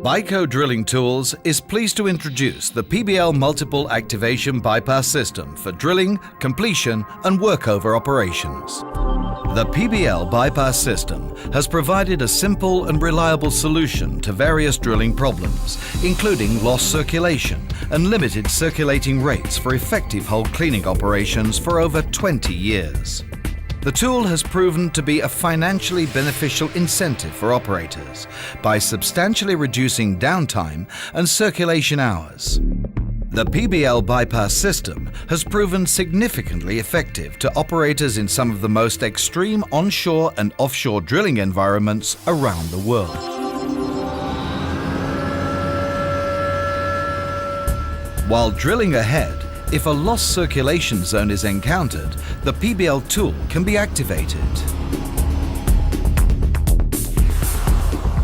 BICO Drilling Tools is pleased to introduce the PBL Multiple Activation Bypass System for drilling, completion and workover operations. The PBL bypass system has provided a simple and reliable solution to various drilling problems, including lost circulation and limited circulating rates for effective hole cleaning operations for over 20 years. The tool has proven to be a financially beneficial incentive for operators by substantially reducing downtime and circulation hours. The PBL bypass system has proven significantly effective to operators in some of the most extreme onshore and offshore drilling environments around the world. While drilling ahead, if a lost circulation zone is encountered, the PBL tool can be activated.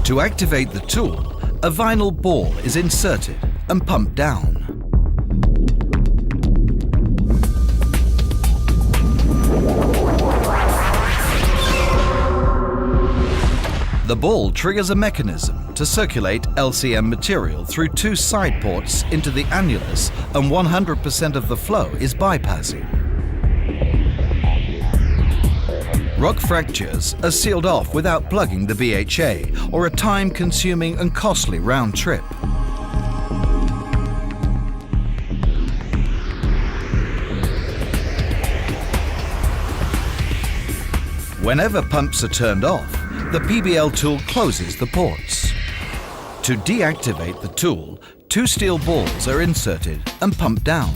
To activate the tool, a vinyl ball is inserted and pumped down. The ball triggers a mechanism to circulate LCM material through two side ports into the annulus, and 100% of the flow is bypassing. Rock fractures are sealed off without plugging the BHA or a time-consuming and costly round trip. Whenever pumps are turned off, the PBL tool closes the ports. To deactivate the tool, two steel balls are inserted and pumped down.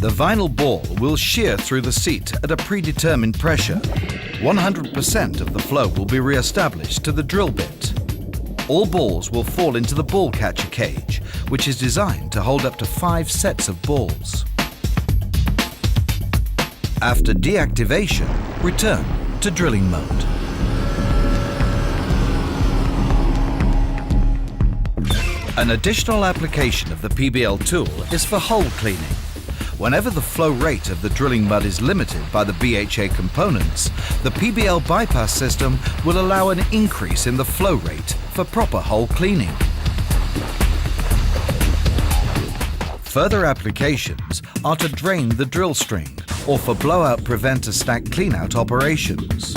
The vinyl ball will shear through the seat at a predetermined pressure. 100% of the flow will be re-established to the drill bit. All balls will fall into the ball catcher cage, which is designed to hold up to 5 sets of balls. After deactivation, return to drilling mode. An additional application of the PBL tool is for hole cleaning. Whenever the flow rate of the drilling mud is limited by the BHA components, the PBL bypass system will allow an increase in the flow rate for proper hole cleaning. Further applications are to drain the drill string or for blowout preventer stack cleanout operations.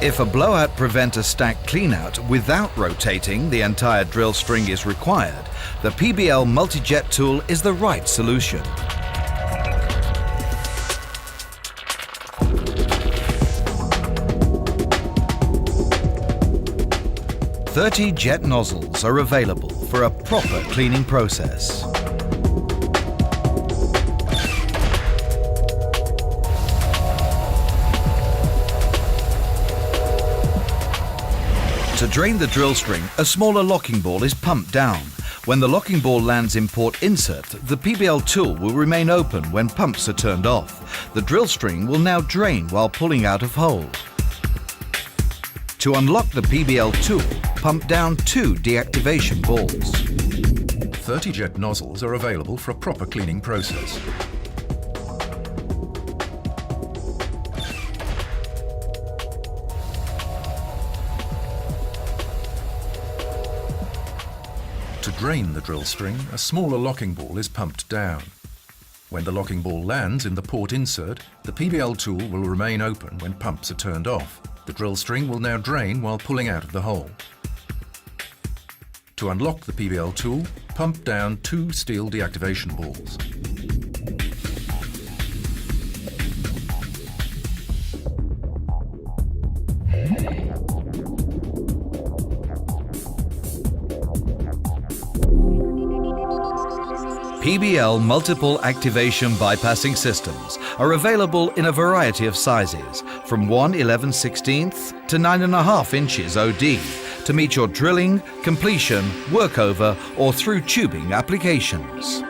If a blowout preventer stack cleanout without rotating the entire drill string is required, the PBL multi-jet tool is the right solution. "30 jet nozzles are available for a proper cleaning process. To drain the drill string, a smaller locking ball is pumped down. When the locking ball lands in port insert, the PBL tool will remain open when pumps are turned off. The drill string will now drain while pulling out of hole. To unlock the PBL tool, pump down 2 deactivation balls. 30 jet nozzles are available for a proper cleaning process. To drain the drill string, a smaller locking ball is pumped down. When the locking ball lands in the port insert, the PBL tool will remain open when pumps are turned off. The drill string will now drain while pulling out of the hole. To unlock the PBL tool, pump down 2 steel deactivation balls. PBL multiple activation bypassing systems are available in a variety of sizes, from 1/11/16 to 9.5 inches OD, to meet your drilling, completion, workover or through tubing applications.